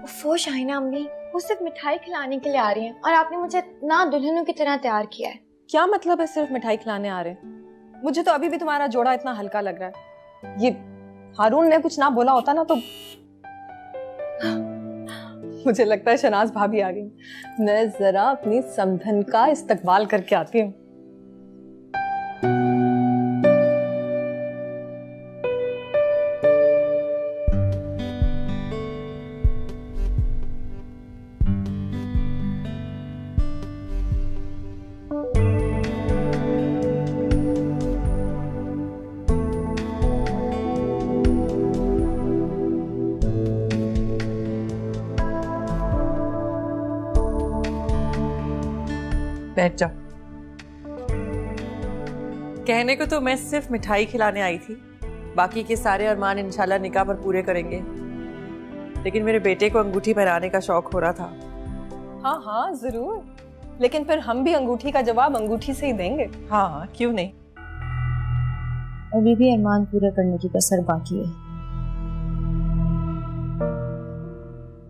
वो शाहिना अम्मी, वो सिर्फ मिठाई खिलाने के लिए आ रही हैं और आपने मुझे ना दुल्हनों की तरह तैयार किया है। क्या मतलब है सिर्फ मिठाई खिलाने आ रहे हैं? मुझे तो अभी भी तुम्हारा जोड़ा इतना हल्का लग रहा है। ये हारून ने कुछ ना बोला होता ना तो मुझे लगता है शनाज भाभी आ गई। मैं जरा अपनी समधन का इस्तकबाल करके आती हूँ। बैठ जाओ। कहने को तो मैं सिर्फ मिठाई खिलाने आई थी, बाकी के सारे अरमान इंशाल्लाह निकाह पर पूरे करेंगे, लेकिन मेरे बेटे को अंगूठी पहनाने का शौक हो रहा था। हाँ हाँ जरूर, लेकिन फिर हम भी अंगूठी का जवाब अंगूठी से ही देंगे। हाँ क्यों नहीं। अभी भी अरमान पूरा करने की कसर बाकी है।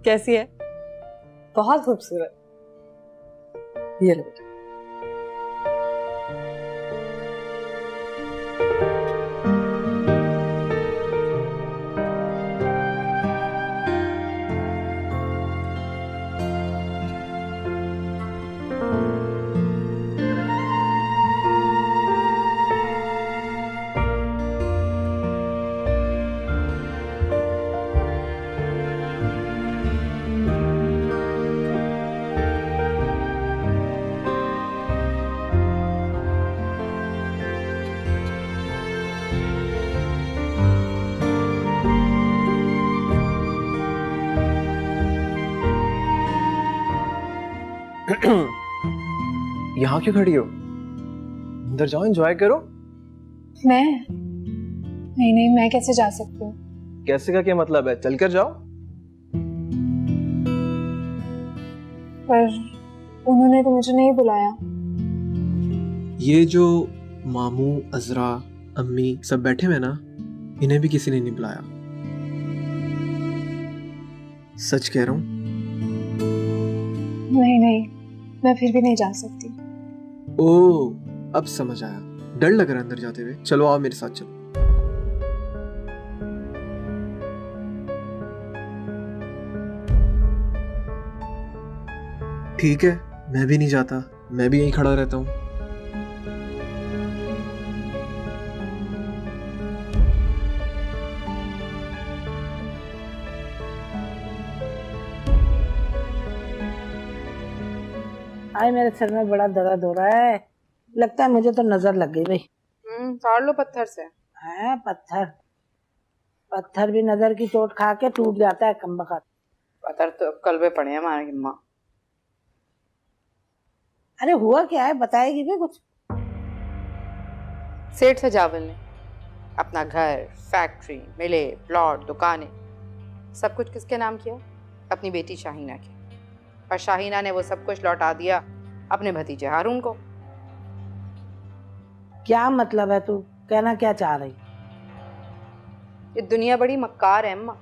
कैसी है? बहुत खूबसूरत। ये लो बेटा। यहाँ क्यों खड़ी हो? अंदर जाओ, एंजॉय करो। मैं नहीं नहीं, मैं कैसे जा सकती हूँ? कैसे का क्या मतलब है? चल कर जाओ। पर उन्होंने तो मुझे नहीं बुलाया। ये जो मामू, अजरा, अम्मी सब बैठे हुए ना, इन्हें भी किसी ने नहीं बुलाया। सच कह रहा हूँ। नहीं नहीं, मैं फिर भी नहीं जा सकती। ओह, अब समझ आया। डर लग रहा है अंदर जाते हुए। चलो आओ मेरे साथ चलो। ठीक है, मैं भी नहीं जाता, मैं भी यहीं खड़ा रहता हूँ। आज मेरे सिर में बड़ा दर्द हो रहा है, लगता है मुझे तो नजर लग गई भाई। फाड़ लो पत्थर से। है पत्थर? पत्थर भी नजर की चोट खा के टूट जाता है कमबख्त। पत्थर तो कलबे पड़े हैं हमारी अम्मा। अरे हुआ क्या है, बताएगी भी कुछ? सेठ सजावल ने अपना घर, फैक्ट्री, मिले, प्लॉट, दुकानें सब कुछ किसके नाम किया? अपनी बेटी शाहीना के। और शाहीना ने वो सब कुछ लौटा दिया अपने भतीजे हारून को। क्या मतलब है? तू कहना क्या चाह रही? ये दुनिया बड़ी मक्कार है अम्मा,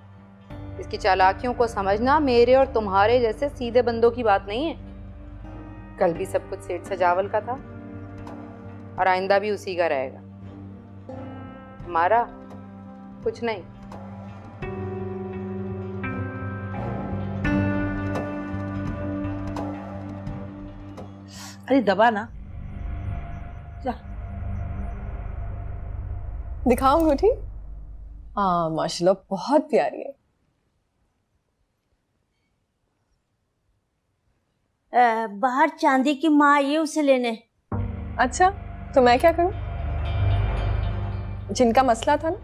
इसकी चालाकियों को समझना मेरे और तुम्हारे जैसे सीधे बंदों की बात नहीं है। कल भी सब कुछ सेठ सजावल का था और आइंदा भी उसी का रहेगा। हमारा कुछ नहीं। अरे दबा ना। दिखाऊं अंगूठी? हाँ माशाल्लाह, बहुत प्यारी है। बाहर चांदी की माँ आई है उसे लेने। अच्छा, तो मैं क्या करूं? जिनका मसला था ना,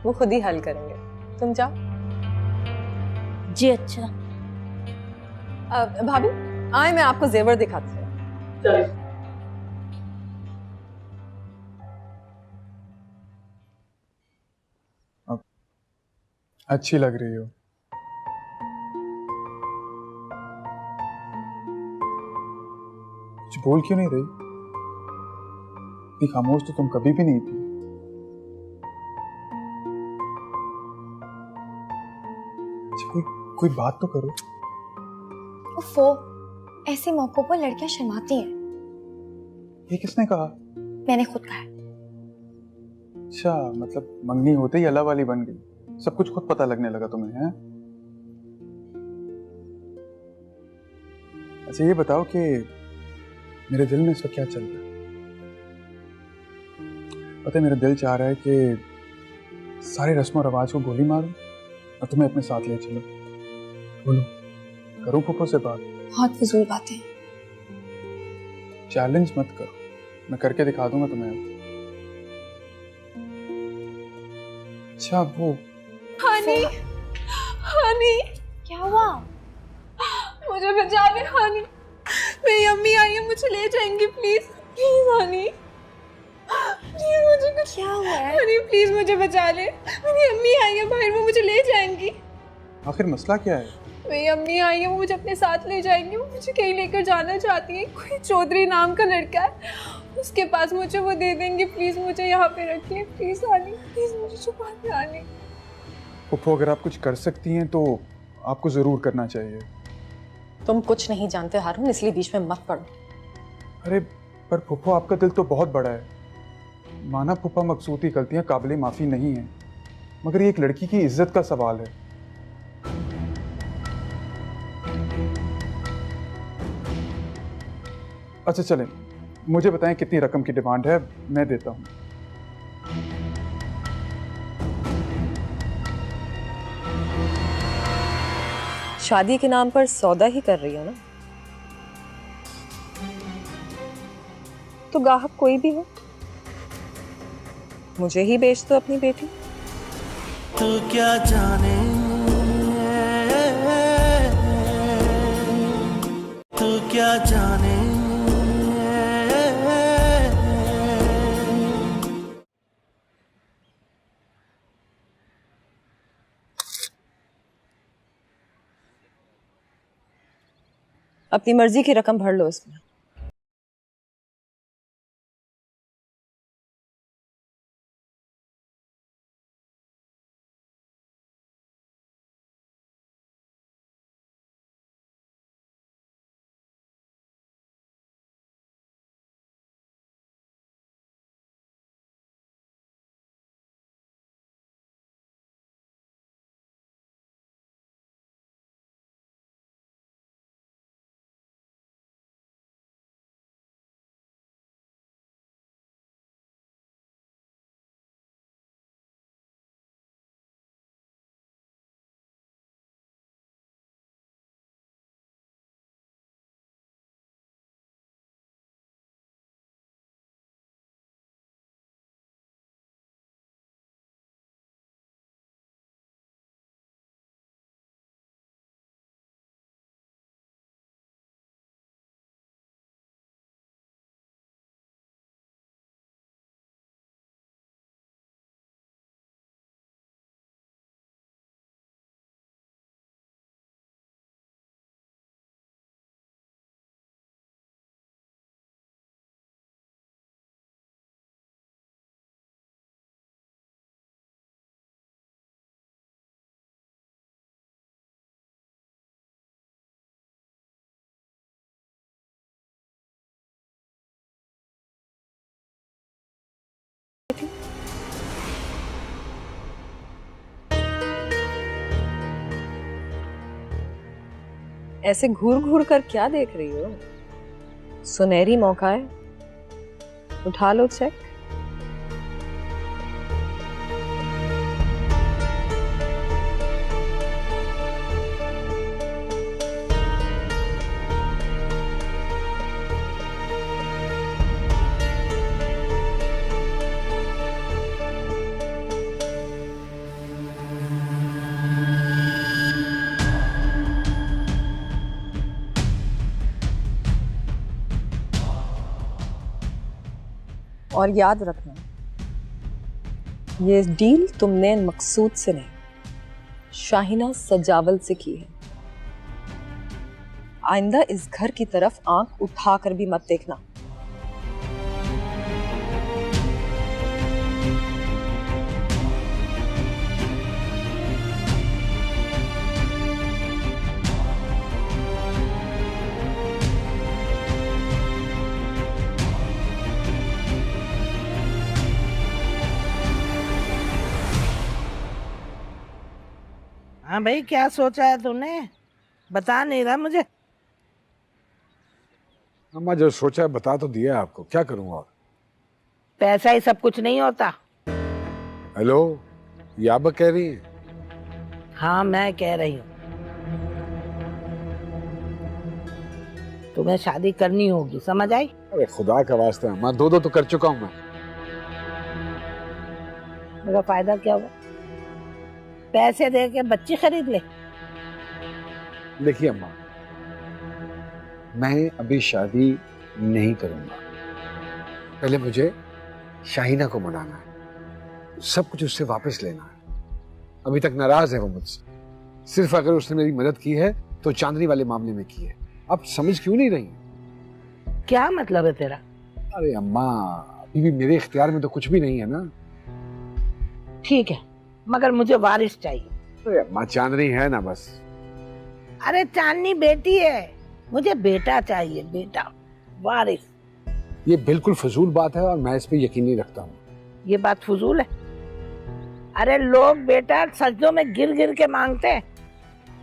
वो खुद ही हल करेंगे। तुम जाओ। जी अच्छा। भाभी आए, मैं आपको जेवर दिखाती हूँ। अच्छी लग रही हो। कुछ बोल क्यों नहीं रही? इतनी खामोश तो तुम कभी भी नहीं थी। अच्छा, कोई बात तो करो। उफ़ो, ऐसे मौकों पर लड़कियां शर्माती हैं। ये किसने कहा? मैंने खुद कहा। अच्छा, मतलब मंगनी होते ही अल्लाह वाली बन गई, सब कुछ खुद पता लगने लगा तुम्हें, हैं? अच्छा ये बताओ कि मेरे दिल में इस वक्त क्या चल रहा है? पता है मेरा दिल चाह रहा है कि सारे रस्म और रवाज को गोली मारूं और तुम्हें अपने साथ ले चलो। बोलो, करूं फूफो से बात? बहुत फजूल बातें। चैलेंज मत करो, मैं करके दिखा दूंगा तुम्हें। अच्छा वो हानी, हानी, क्या हुआ? मुझे बचा ले हानी। मेरी अम्मी आई है, मुझे ले जाएंगी प्लीज, प्लीज हानी, प्लीज मुझे कुछ। क्या हुआ है? हानी प्लीज मुझे बचा ले, मेरी अम्मी आई है बाहर, वो मुझे ले जाएंगी। आखिर मसला क्या है? मेरी अम्मी आई है, वो मुझे अपने साथ ले जाएंगी, वो मुझे कहीं लेकर जाना चाहती है। कोई चौधरी नाम का लड़का है, उसके पास मुझे वो दे देंगे। प्लीज मुझे यहाँ पे रखिए, प्लीज हानी, प्लीज मुझे छुपा के आने। फूफो अगर आप कुछ कर सकती हैं तो आपको जरूर करना चाहिए। तुम कुछ नहीं जानते हारून, इसलिए बीच में मत पड़ो। अरे पर फूफो आपका दिल तो बहुत बड़ा है। माना फूफा मकसूदी गलतियां काबिल माफ़ी नहीं है, मगर ये एक लड़की की इज्जत का सवाल है। अच्छा चलें, मुझे बताएं कितनी रकम की डिमांड है, मैं देता हूँ। शादी के नाम पर सौदा ही कर रही हो ना? तो गाहक कोई भी हो, मुझे ही बेच दो अपनी बेटी। तू क्या जाने, तू क्या जाने। अपनी मर्जी की रकम भर लो इसमें। ऐसे घूर घूर कर क्या देख रही हो? सुनहरी मौका है, उठा लो चेक। और याद रखना, ये डील तुमने मकसूद से नहीं, शाहिना सजावल से की है। आइंदा इस घर की तरफ आंख उठाकर भी मत देखना। हाँ भाई, क्या सोचा है तूने? बता नहीं रहा मुझे। अम्मा जो सोचा है बता तो दिया आपको, क्या करूंगा और? पैसा ही सब कुछ नहीं होता। हेलो, ये आप कह रही हैं? हाँ मैं कह रही हूँ, तुम्हें शादी करनी होगी, समझ आई? अरे खुदा का वास्ता है अम्मा, दो तो कर चुका हूँ मैं। मेरा फायदा क्या हुआ? पैसे दे के बच्ची खरीद ले। देखिए अम्मा, मैं अभी शादी नहीं करूंगा। पहले मुझे शाहीना को मनाना है, सब कुछ उससे वापस लेना है। अभी तक नाराज है वो मुझसे। सिर्फ अगर उसने मेरी मदद की है तो चांदनी वाले मामले में की है। आप समझ क्यों नहीं रही? क्या मतलब है तेरा? अरे अम्मा, अभी भी मेरे इख्तियार में तो कुछ भी नहीं है ना। ठीक है, मगर मुझे वारिस चाहिए। अरे अम्मा, चांदनी है ना बस। अरे चांदनी बेटी है, मुझे बेटा चाहिए, बेटा, वारिस। ये बिल्कुल फजूल बात है और मैं इस पे यकीन नहीं रखता हूँ। ये बात फजूल है? अरे लोग बेटा सजदों में गिर गिर के मांगते हैं।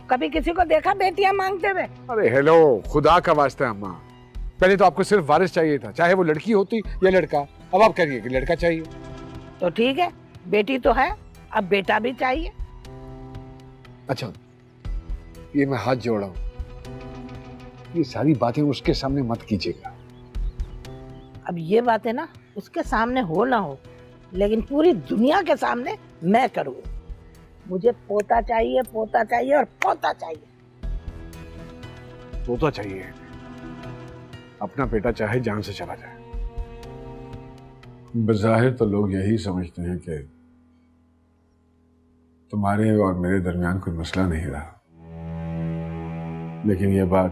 कभी किसी को देखा बेटियां मांगते हुए? अरे हेलो, खुदा का वास्ता है अम्मा, पहले तो आपको सिर्फ वारिस चाहिए था, चाहे वो लड़की होती या लड़का। अब आप कह रही है कि लड़का चाहिए। तो ठीक है, बेटी तो है, अब बेटा भी चाहिए। अच्छा, ये मैं हाथ जोड़ा हूँ, ये सारी बातें उसके सामने मत कीजिएगा। अब ये बातें ना उसके सामने हो ना हो, लेकिन पूरी दुनिया के सामने मैं करूँ। मुझे पोता चाहिए, पोता चाहिए और पोता चाहिए। पोता चाहिए? अपना बेटा चाहे जान से चला जाए। बज़ाहिर तो लोग यही समझते हैं कि तुम्हारे और मेरे दरमियान कोई मसला नहीं रहा, लेकिन यह बात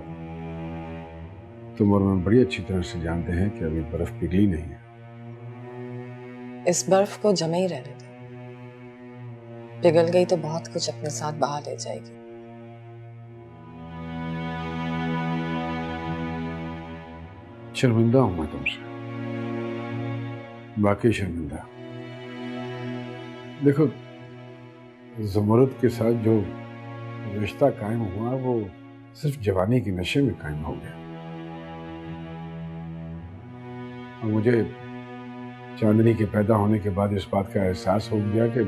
तुम और मैं बड़ी अच्छी तरह से जानते हैं कि अभी बर्फ पिघली नहीं है। इस बर्फ को जमे ही रहने दो, पिघल गई तो बहुत कुछ अपने साथ बहा ले जाएगी। शर्मिंदा हूं मैं तुमसे, वाकई शर्मिंदा। देखो, ज़ुमरद के साथ जो रिश्ता कायम हुआ वो सिर्फ जवानी के नशे में कायम हो गया, और मुझे चांदनी के पैदा होने के बाद इस बात का एहसास हो गया कि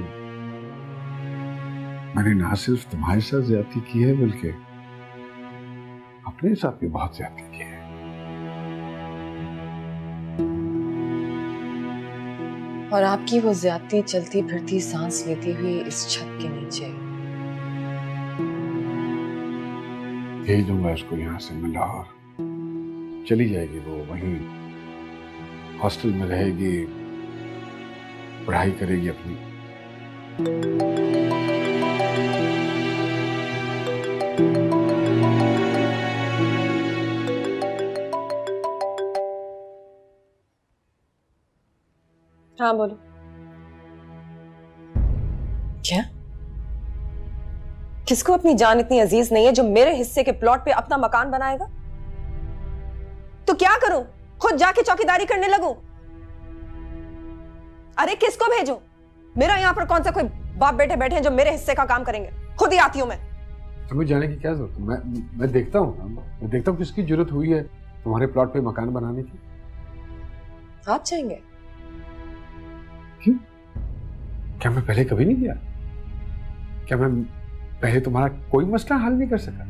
मैंने ना सिर्फ तुम्हारे साथ ज्यादती की है बल्कि अपने साथ भी बहुत ज्यादती की है। और आपकी वो ज्यादती चलती फिरती सांस लेती हुई इस छत के नीचे। भेज दूंगा उसको यहाँ से मैं लाहौर, चली जाएगी वो, वहीं हॉस्टल में रहेगी, पढ़ाई करेगी अपनी। हाँ बोलो। क्या? किसको अपनी जान इतनी अजीज नहीं है जो मेरे हिस्से के प्लॉट पे अपना मकान बनाएगा? तो क्या करूं? खुद जाके चौकीदारी करने लगूं? अरे किसको भेजूं? मेरा यहाँ पर कौन सा कोई बाप बेटे बैठे हैं जो मेरे हिस्से का काम करेंगे? खुद ही आती हूं मैं। तुम्हें जाने की क्या जरूरत है? मैं देखता हूँ, मैं देखता हूँ किसकी जरूरत हुई है तुम्हारे प्लॉट पे मकान बनाने की। आप चाहेंगे? क्यों? क्या मैं पहले कभी नहीं किया? क्या मैं पहले तुम्हारा कोई मसला हल नहीं कर सका?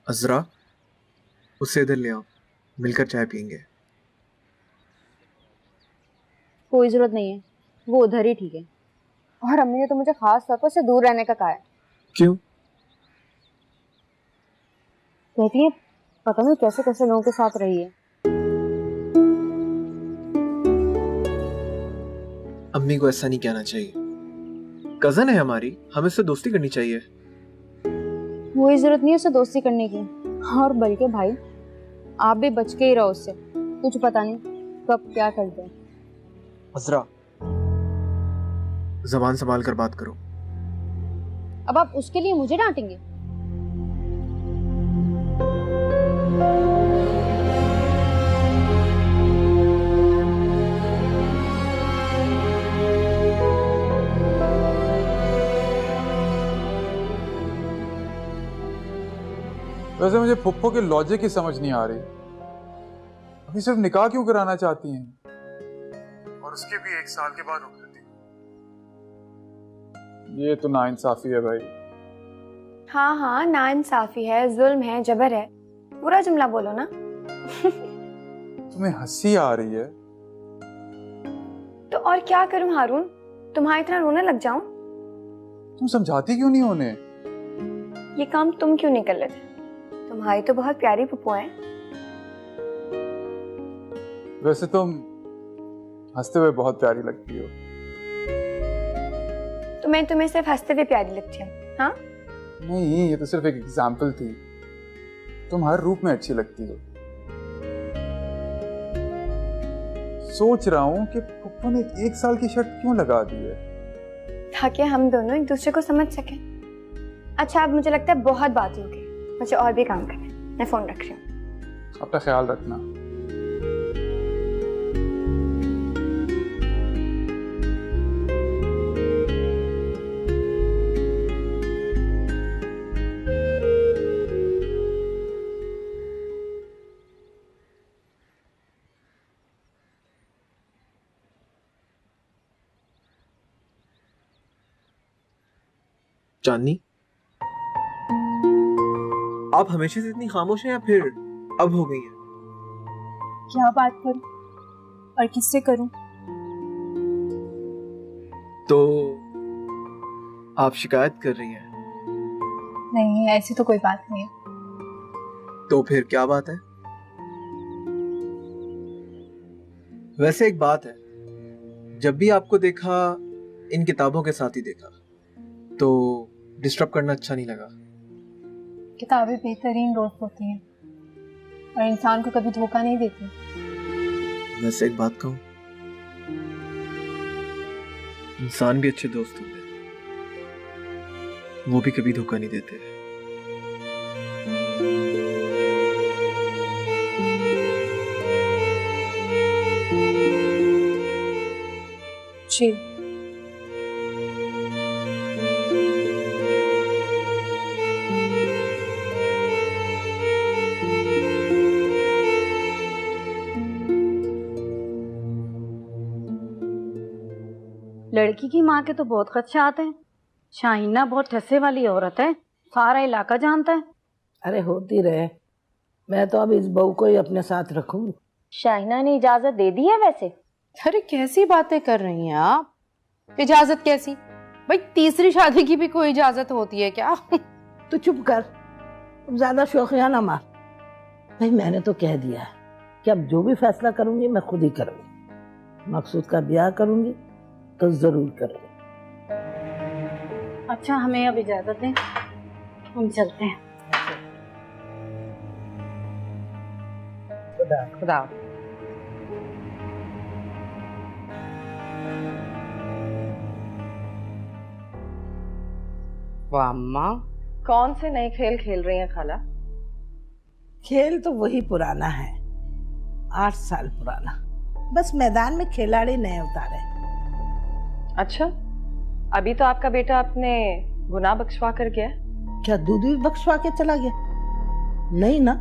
अज़रा, उससे इधर ले आओ, मिलकर चाय पियेंगे। कोई जरूरत नहीं है, वो उधर ही ठीक है। और अम्मी ने तो मुझे खास तौर पर उससे दूर रहने का कहा है। क्यों? कहती है पता नहीं कैसे कैसे लोगों के साथ रही है। अम्मी को ऐसा नहीं कहना चाहिए, कजन है हमारी, हमें उससे दोस्ती करनी चाहिए। कोई जरूरत नहीं है उससे दोस्ती करने की, और बल्कि भाई आप भी बच के ही रहो उससे, कुछ पता नहीं कब क्या कर दे। अज़रा, ज़बान संभाल कर बात करो। अब आप उसके लिए मुझे डांटेंगे? वैसे मुझे फुप्पो के लॉजिक ही समझ नहीं आ रही। अभी सिर्फ निकाह क्यों कराना चाहती हैं? और उसके भी 1 साल के बाद रुक देती। ये तो नाइंसाफी है भाई। हाँ हाँ, नाइंसाफी है, जुल्म है, जबर है, पूरा जुमला बोलो ना। तुम्हें हंसी आ रही है? तो और क्या करूं हारून, तुम्हारा इतना रोने लग जाऊं? तुम समझाती क्यों नहीं उन्हें? ये काम तुम क्यों नहीं कर लेते? तुम्हारी तो बहुत प्यारी पुप्पो है। वैसे तुम हंसते हुए बहुत प्यारी लगती हो। तो मैं तुम्हें सिर्फ हंसते हुए प्यारी लगती हूँ? हाँ नहीं, ये तो सिर्फ एक एग्जाम्पल थी। तुम हर रूप में अच्छी लगती हो। सोच रहा हूँ कि पुप्पो ने 1 साल की शर्त क्यों लगा दी है, ताकि हम दोनों एक दूसरे को समझ सकें। अच्छा, अब मुझे लगता है बहुत बात हो गई, मुझे और भी काम करना है। मैं फोन रख रही हूँ। अपना ख्याल रखना। चांदनी, आप हमेशा से इतनी खामोश हैं या फिर अब हो गई हैं? क्या बात करूं और किससे करूं? तो आप शिकायत कर रही हैं? नहीं, ऐसी तो कोई बात नहीं है। तो फिर क्या बात है? वैसे एक बात है, जब भी आपको देखा इन किताबों के साथ ही देखा, तो डिस्टर्ब करना अच्छा नहीं लगा। किताबें बेहतरीन दोस्त होती हैं और इंसान को कभी धोखा नहीं देती। वैसे एक बात कहूं, इंसान भी अच्छे दोस्त होते हैं, वो भी कभी धोखा नहीं देते। जी, लड़की की माँ के तो बहुत खदशात हैं। शाहीना बहुत ठस्से वाली औरत है, सारा इलाका जानता है। अरे होती रहे, मैं तो अब इस बहू को ही अपने साथ रखूंगी। शाहीना ने इजाजत दे दी है वैसे? अरे कैसी बातें कर रही हैं आप? इजाजत कैसी? भाई तीसरी शादी की भी कोई इजाजत होती है क्या? तो चुप कर, ज्यादा शौकिया ना मार। भाई मैंने तो कह दिया है कि अब जो भी फैसला करूंगी मैं खुद ही करूंगी। मकसूद का ब्याह करूंगी तो जरूर करूंगी। अच्छा, हमें अब इजाजत दें, हम चलते हैं। खुदा खुदा। वाह अम्मा, कौन से नए खेल खेल रही हैं खाला? खेल तो वही पुराना है, 8 साल पुराना, बस मैदान में खिलाड़ी नए उतारे। अच्छा, अभी तो आपका बेटा अपने गुनाह बख्शवा कर गया? क्या दूध भी बख्शवा के चला गया? नहीं ना,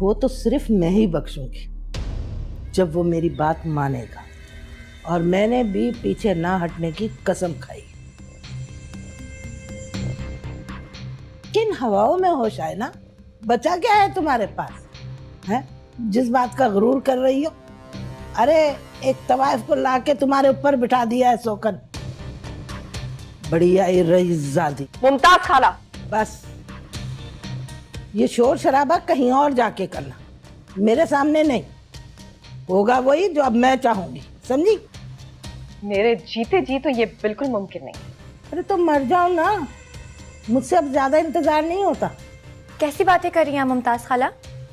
वो तो सिर्फ मैं ही बख्शूंगी जब वो मेरी बात मानेगा, और मैंने भी पीछे ना हटने की कसम खाई। किन हवाओं में होश आए ना, बचा क्या है तुम्हारे पास है जिस बात का गुरूर कर रही हो? अरे एक तवाइफ को लाके तुम्हारे ऊपर बिठा दिया है सोकन, बढ़िया रईसजादी मुमताज खाला। बस ये शोर शराबा कहीं और जाके करना, मेरे सामने नहीं। होगा वही जो अब मैं चाहूंगी, समझी? मेरे जीते जी तो ये बिल्कुल मुमकिन नहीं। अरे तो मर जाओ ना, मुझसे अब ज्यादा इंतजार नहीं होता। कैसी बातें कर रही हैं मुमताज खाला?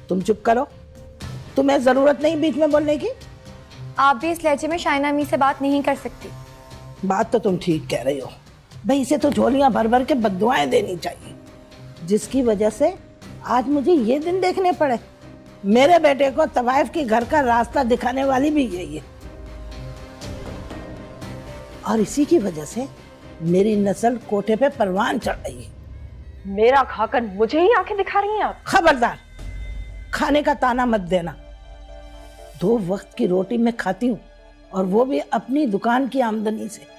तुम चुप करो, तुम्हें जरूरत नहीं बीच में बोलने की। आप भी इस लहजे में शाहीना अम्मी से बात नहीं कर सकती। बात तो तुम ठीक कह रही हो, भाई इसे तो झोलियां भर भर के बद्दुआएं देनी चाहिए, जिसकी वजह से आज मुझे ये दिन देखने पड़े। मेरे बेटे को तवाइफ के घर का रास्ता दिखाने वाली भी यही है, और इसी की वजह से मेरी नस्ल कोठे पे परवान चढ़ रही है। मेरा खाकर मुझे ही आंखें दिखा रही हैं आप? खबरदार, खाने का ताना मत देना। 2 वक्त की रोटी मैं खाती हूँ, और वो भी अपनी दुकान की आमदनी से।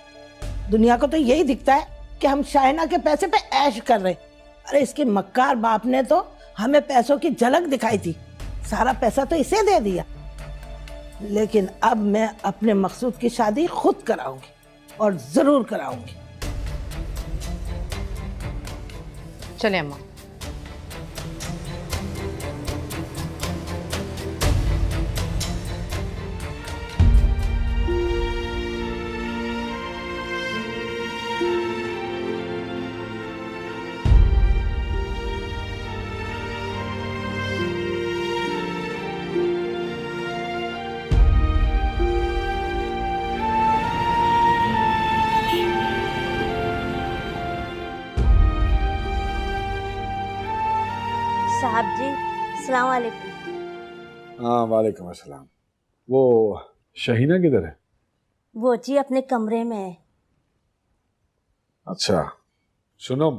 दुनिया को तो यही दिखता है कि हम शाइना के पैसे पे ऐश कर रहे। अरे इसके मक्कार बाप ने तो हमें पैसों की झलक दिखाई थी, सारा पैसा तो इसे दे दिया। लेकिन अब मैं अपने मकसूद की शादी खुद कराऊंगी, और जरूर कराऊंगी। चले अम्मा। साहब जी, अस्सलाम वालेकुम। हाँ वालेकुम अस्सलाम। वो शहीना किधर है? वो जी अपने कमरे में है। अच्छा सुनो,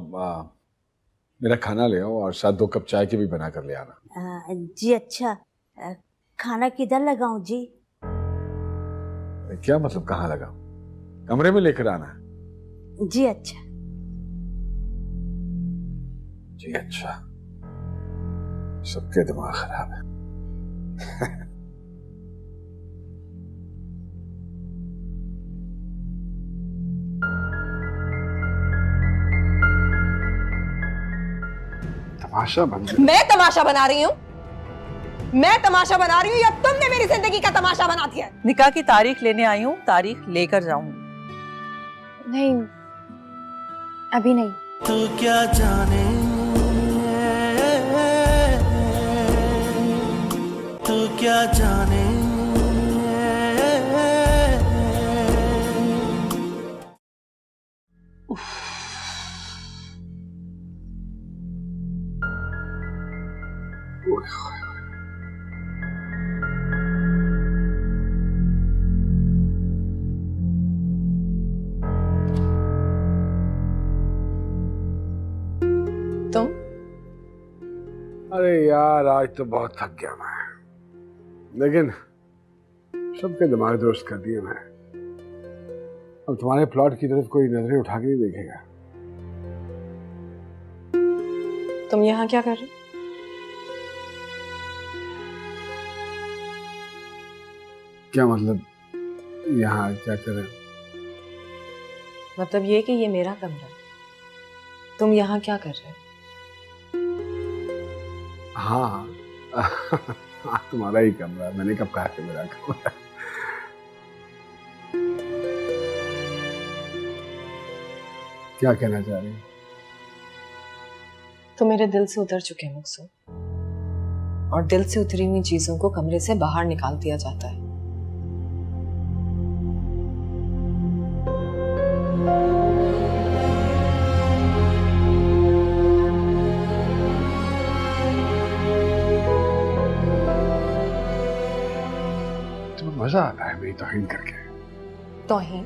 मेरा खाना ले आओ और साथ 2 कप चाय के भी बना कर ले आना। जी अच्छा, खाना किधर लगाऊं जी? क्या मतलब कहाँ लगाऊं? कमरे में लेकर आना। जी अच्छा। जी अच्छा, सबके दिमाग खराब है। तमाशा बन गया। मैं तमाशा बना रही हूँ? मैं तमाशा बना रही हूँ या तुमने मेरी जिंदगी का तमाशा बना दिया है? निकाह की तारीख लेने आई हूँ, तारीख लेकर जाऊंगी। नहीं, अभी नहीं। तू क्या जाने, तू क्या जाने। तुम? अरे यार आज तो बहुत थक गया मैं, लेकिन सबके दिमाग दुरुस्त कर दिए मैं। अब तुम्हारे प्लॉट की तरफ कोई नजरें उठा के नहीं देखेगा। तुम यहाँ क्या कर रहे हो? क्या मतलब यहाँ क्या कर रहे हो? मतलब ये कि ये मेरा कमरा है, तुम यहाँ क्या कर रहे हो? हाँ हाँ तुम्हारा ही कमरा, मैंने कब कहा कि मेरा कमरा। क्या कहना चाह रही हो? तो मेरे दिल से उतर चुके हैं मकसूद, और दिल से उतरी हुई चीजों को कमरे से बाहर निकाल दिया जाता है। तुम्हें मजा आता है मेरी तौहीन करके? तौहीन?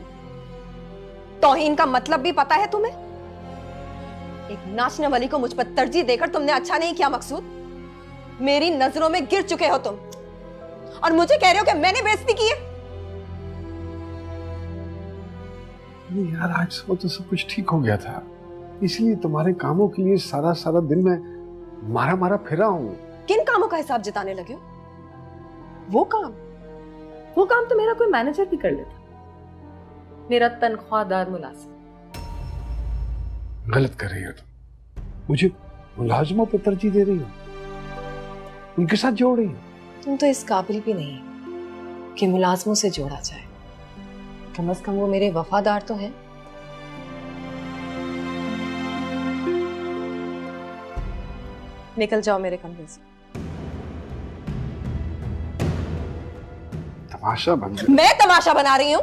तौहीन का मतलब भी पता है तुम्हें? एक नाचने वाली को मुझ पर तरजीह देकर तुमने अच्छा नहीं किया मकसूद। मेरी नजरों में गिर चुके हो तुम, और मुझे कह रहे हो कि मैंने बेइज्जती की है। नहीं यार, आज सुबह तो सब कुछ ठीक हो गया था, इसलिए तुम्हारे कामों के लिए सारा सारा दिन मैं मारा मारा फिरा हूँ। किन कामों का हिसाब जताने लगे हो? वो काम तो मेरा कोई मैनेजर भी कर लेता, मेरा तनख्वाहदार मुलाजिम। गलत कर रही हो तुम, मुझे मुलाजिमों पर तरजीह दे रही हो, उनके साथ जोड़ रही हो। तुम तो इस काबिल भी नहीं कि मुलाजिमों से जोड़ा जाए। कम से कम वो मेरे वफादार तो हैं। निकल जाओ मेरे कमरे से। तमाशा बन गया। मैं तमाशा बना रही हूँ?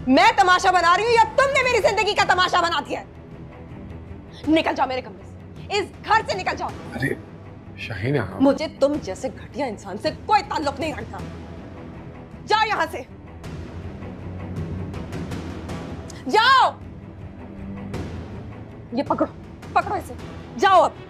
मैं तमाशा बना रही हूँ या तुमने मेरी जिंदगी का तमाशा बना दिया है? निकल जाओ मेरे कमरे से, इस घर से निकल जाओ। अरे शाहीना, मुझे तुम जैसे घटिया इंसान से कोई ताल्लुक नहीं रखना। जाओ यहां से, जाओ। ये पकड़ो, पकड़ो इसे, जाओ अब।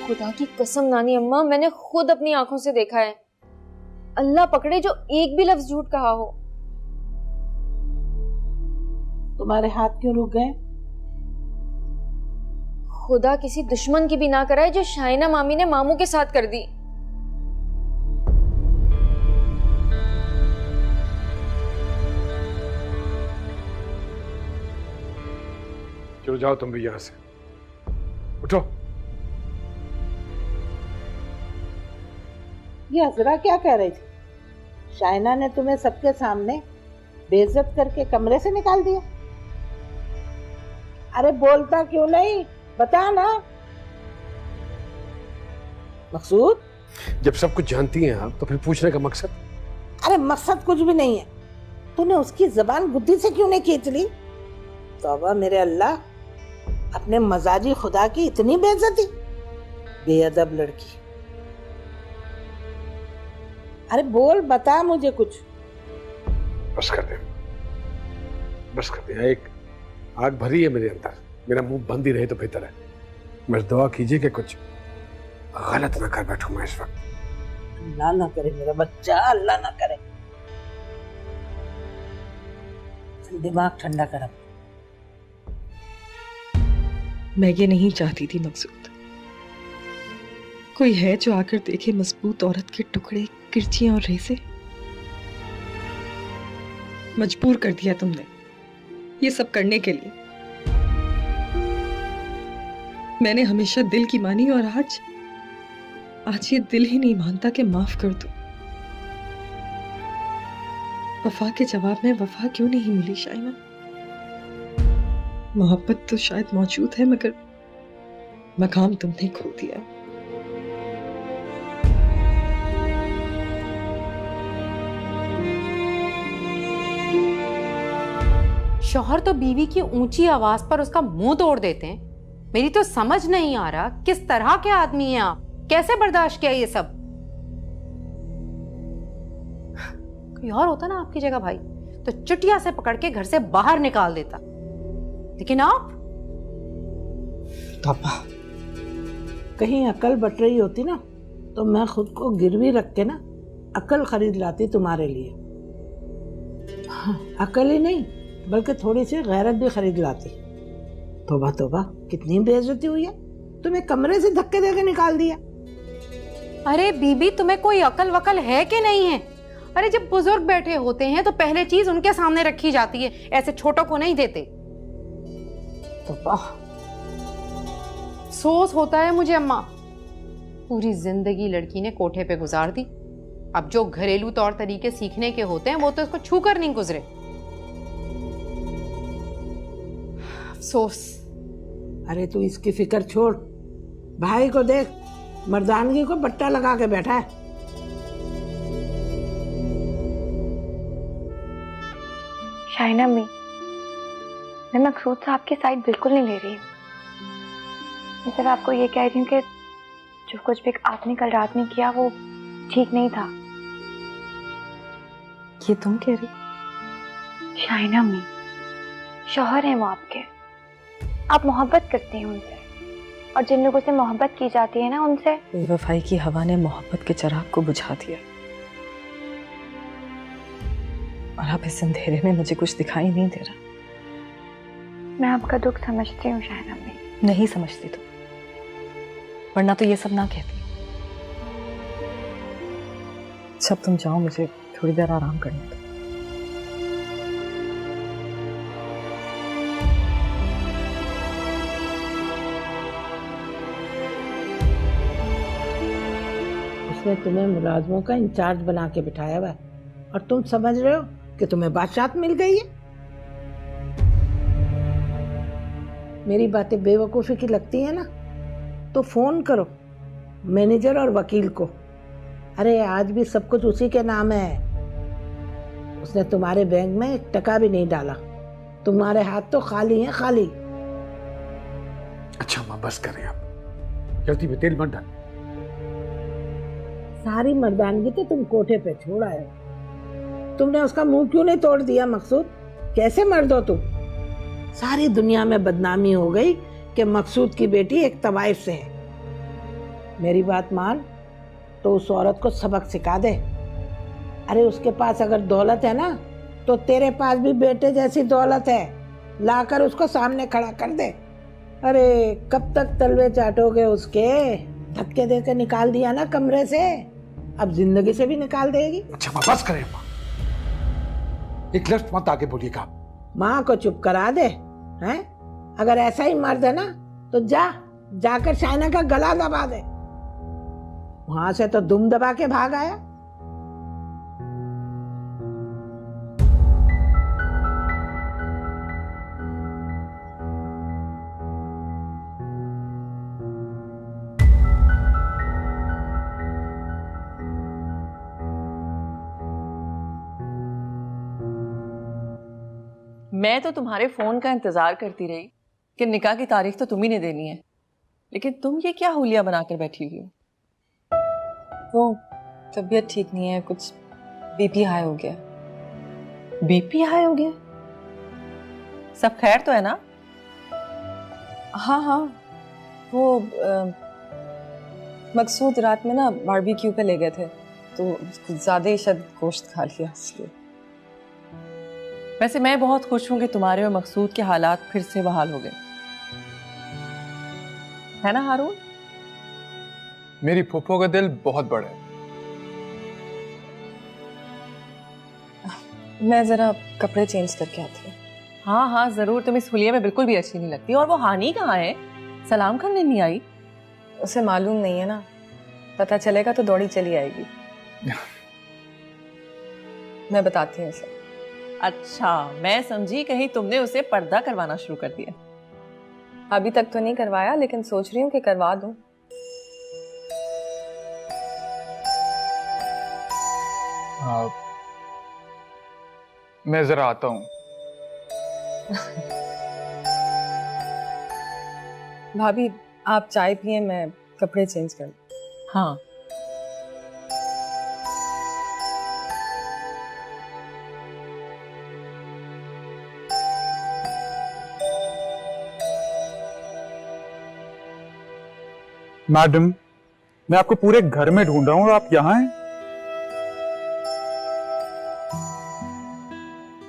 खुदा की कसम नानी अम्मा, मैंने खुद अपनी आंखों से देखा है। अल्लाह पकड़े जो एक भी लफ्ज झूठ कहा हो। तुम्हारे हाथ क्यों रुक गए? खुदा किसी दुश्मन की भी ना कराए जो शाइना मामी ने मामू के साथ कर दी। चलो जाओ तुम भी यहां से, उठो। ये हजरा क्या कह रही थी? शाइना ने तुम्हें सबके सामने बेइज्जत करके कमरे से निकाल दिया। अरे बोलता क्यों नहीं, बता ना। मकसूद, जब सब कुछ जानती हैं आप तो फिर पूछने का मकसद? अरे मकसद कुछ भी नहीं है। तूने उसकी जबान बुद्धि से क्यों नहीं खींच ली? तौबा मेरे अल्लाह, अपने मजाजी खुदा की इतनी बेइज्जती। बेअदब लड़की। अरे बोल, बता मुझे कुछ। बस कर दे, बस कर दे। एक आग भरी है मेरे अंदर, मेरा मुंह बंद ही रहे तो बेहतर है। बस दुआ कीजिए कि कुछ गलत ना कर बैठूं मैं इस वक्त। अल्लाह ना करे मेरा बच्चा, अल्लाह ना करे। दिमाग ठंडा कर। मैं ये नहीं चाहती थी मकसूद। कोई है जो आकर देखे मजबूत औरत के टुकड़े, किरचियां और रेसे। मजबूर कर दिया तुमने ये सब करने के लिए। मैंने हमेशा दिल की मानी और आज ये दिल ही नहीं मानता कि माफ कर दो। वफा के जवाब में वफा क्यों नहीं मिली शाइना? मोहब्बत तो शायद मौजूद है मगर मकाम तुमने खो दिया। शौहर तो बीवी की ऊंची आवाज पर उसका मुंह तोड़ देते हैं। मेरी तो समझ नहीं आ रहा किस तरह के आदमी हैं आप, कैसे बर्दाश्त किया ये सब? कोई और होता ना आपकी जगह भाई तो चुटिया से पकड़ के घर से बाहर निकाल देता, लेकिन आप पापा, कहीं अकल बट रही होती ना तो मैं खुद को गिरवी रख के ना अकल खरीद लाती तुम्हारे लिए। हाँ, अकल ही नहीं बल्कि थोड़ी सी गैरत भी खरीद लाती। तोबा तोबा, कितनी बेइज्जती हुई है। तुम्हें कमरे से धक्के देके निकाल दिया। अरे बीबी, तुम्हें कोई अकल वकल है कि नहीं है? अरे जब बुजुर्ग बैठे होते हैं तो पहले चीज उनके सामने रखी जाती है, ऐसे छोटों को नहीं देते। तोबा, अफसोस होता है मुझे अम्मा, पूरी जिंदगी लड़की ने कोठे पे गुजार दी। अब जो घरेलू तौर तरीके सीखने के होते हैं वो तो इसको छू कर नहीं गुजरे। अफसोस। अरे तू इसकी फिक्र छोड़, भाई को देख, मर्दानगी को बट्टा लगा के बैठा है। शाइना मैं मकसूद साहब की साइड बिल्कुल नहीं ले रही हूँ। मैं सिर्फ आपको ये कह रही हूँ कि जो कुछ भी आपने कल रात में किया वो ठीक नहीं था। ये तुम कह रही? शाइना मैं, शौहर हैं वो आपके, आप मोहब्बत करते हैं उनसे, और जिन लोगों से मोहब्बत की जाती है ना उनसे। बेवफाई की हवा ने मोहब्बत के चिराग को बुझा दिया और अब इस अंधेरे में मुझे कुछ दिखाई नहीं दे रहा। मैं आपका दुख समझती हूँ शाइना मैं, नहीं समझती तुम, वरना तो ये सब ना कहती। सब तुम जाओ, मुझे थोड़ी देर आराम करने दो। उसने तुम्हें मुलाजमों का इंचार्ज बना के बिठाया हुआ है और तुम समझ रहे हो कि तुम्हें बादशाहत मिल गई है। मेरी बातें बेवकूफ़ी की लगती है ना तो फोन करो मैनेजर और वकील को। अरे आज भी सब कुछ उसी के नाम है। उसने तुम्हारे बैंक में 1 टका भी नहीं डाला। तुम्हारे हाथ तो खाली हैं, खाली। अच्छा माँ बस करें आप, जल्दी में तेल मत डाल। सारी मर्दानगी तो तुम कोठे पे छोड़ आए। तुमने उसका मुंह क्यों नहीं तोड़ दिया मकसूद? कैसे मर्द हो तुम? सारी दुनिया में बदनामी हो गई कि मकसूद की बेटी एक तवाइफ से है। मेरी बात मान तो उस औरत को सबक सिखा दे। अरे उसके पास अगर दौलत है ना तो तेरे पास भी बेटे जैसी दौलत है, लाकर उसको सामने खड़ा कर दे। अरे कब तक तलवे चाटोगे उसके? धक्के देकर निकाल दिया ना कमरे से, अब जिंदगी से भी निकाल देगी। अच्छा माँ बस करें माँ, एक लफ्ज मत आगे बोलिएगा। माँ को चुप करा दे हैं? अगर ऐसा ही मर्द है ना तो जाकर शाइना का गला दबा दे। वहां से तो दुम दबा के भाग आया। मैं तो तुम्हारे फोन का इंतजार करती रही कि निकाह की तारीख तो तुम ही ने देनी है, लेकिन तुम ये क्या हुलिया बनाकर बैठी हुई हो? वो तबीयत ठीक नहीं है, कुछ बीपी हाई हो गया। बीपी हाई हो गया? सब खैर तो है ना? हाँ हाँ, वो मकसूद रात में ना बारबेक्यू पे ले गए थे तो कुछ ज्यादा ही शायद गोश्त खा लिया इसलिए। वैसे मैं बहुत खुश हूं कि तुम्हारे और मकसूद के हालात फिर से बहाल हो गए, है ना हारून? मेरी फूफो का दिल बहुत बड़ा है। मैं जरा कपड़े चेंज करके आती हूँ। हाँ हाँ जरूर, तुम इस हुलिया में बिल्कुल भी अच्छी नहीं लगती। और वो हानी कहाँ है? सलाम करने नहीं आई? उसे मालूम नहीं है ना, पता चलेगा तो दौड़ी चली आएगी। मैं बताती हूँ उसे। अच्छा, मैं समझी कहीं तुमने उसे पर्दा करवाना शुरू कर दिया। अभी तक तो नहीं करवाया, लेकिन सोच रही हूँ कि करवा दूँ। मैं जरा आता हूँ। भाभी आप चाय पिए, मैं कपड़े चेंज कर। हाँ मैडम, मैं आपको पूरे घर में ढूंढ रहा हूँ और आप यहाँ हैं?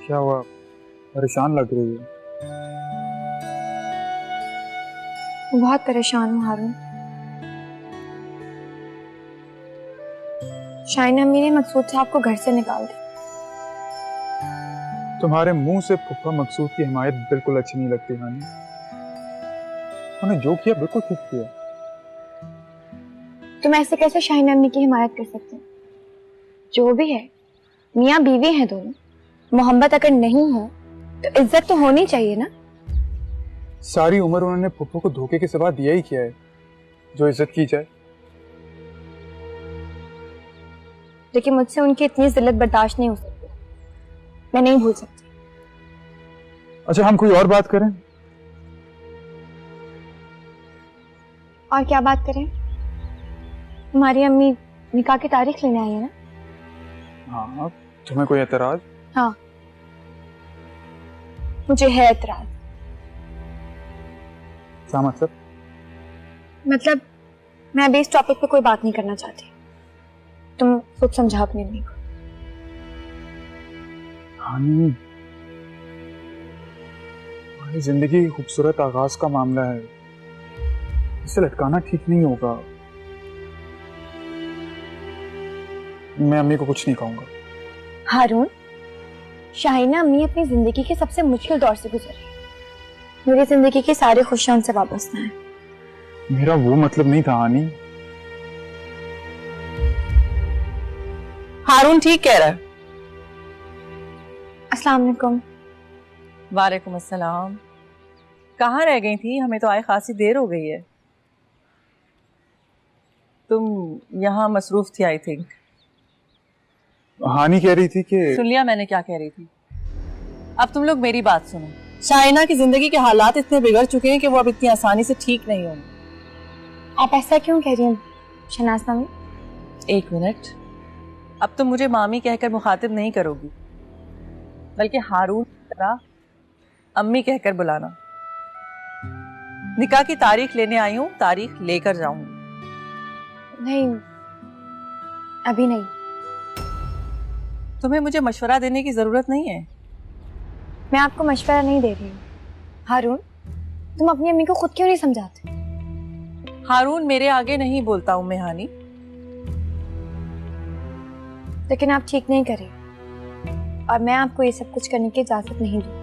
क्या हुआ, परेशान लग रही है? बहुत परेशान हूँ हारून। शाइन अम्मी ने मकसूद साहब को घर से निकाल दिया। तुम्हारे मुंह से फूफा मकसूद की हिमायत बिल्कुल अच्छी नहीं लगती हानी। उन्हें जो किया बिल्कुल ठीक किया। तुम ऐसे कैसे शाइन अम्मी की हिमायत कर सकते हो? जो भी है, मियाँ बीवी हैं दोनों। मोहब्बत अगर नहीं है तो इज्जत तो होनी चाहिए ना। सारी उम्र उन्होंने फूफो को धोखे के सिवा दिया ही क्या है जो इज्जत की जाए? लेकिन मुझसे उनकी इतनी जिल्लत बर्दाश्त नहीं हो सकती। मैं नहीं भूल सकती। अच्छा, हम कोई और बात करें? और क्या बात करें? हमारी अम्मी निकाह की तारीख लेने आई है ना? हाँ, तुम्हें कोई एतराज? हाँ, मुझे है एतराज। क्या मतलब? मतलब मैं अभी इस टॉपिक पे कोई बात नहीं करना चाहती। तुम खुद समझा अपनी अम्मी को। हानी, हमारी जिंदगी खूबसूरत आगाज का मामला है। इसे लटकाना ठीक नहीं होगा। मैं अम्मी को कुछ नहीं कहूंगा। हारून, शाहिना अम्मी अपनी जिंदगी के सबसे मुश्किल दौर से गुजर रही है। मेरी जिंदगी की सारी खुशियां उनसे वापस हैं। मेरा वो मतलब नहीं था हानी। हारून ठीक कह रहा है। अस्सलाम वालेकुम। वालेकुम अस्सलाम। कहाँ रह गई थी? हमें तो आए खासी देर हो गई है। तुम यहाँ मसरूफ थी आई थिंक। हानी कह रही थी कि सुन लिया मैंने क्या कह रही थी। अब तुम लोग मेरी बात सुनो। शाहिना की जिंदगी के हालात इतने बिगड़ चुके हैं कि वो अब इतनी आसानी से ठीक नहीं होंगे। आप ऐसा क्यों कह रही हैं शहनाज मामी? एक मिनट, अब तुम मुझे मामी कहकर मुखातिब नहीं करोगी, बल्कि हारून की तरह अम्मी कहकर बुलाना। निकाह की तारीख लेने आई हूँ, तारीख लेकर जाऊंगी। नहीं, अभी नहीं। तुम्हें मुझे मशवरा देने की जरूरत नहीं है। मैं आपको मशवरा नहीं दे रही हूँ। हारून, तुम अपनी अम्मी को खुद क्यों नहीं समझाते? हारून मेरे आगे नहीं बोलता हूँ मैं हानी। लेकिन आप ठीक नहीं कर रही और मैं आपको ये सब कुछ करने की इजाजत नहीं दूँ।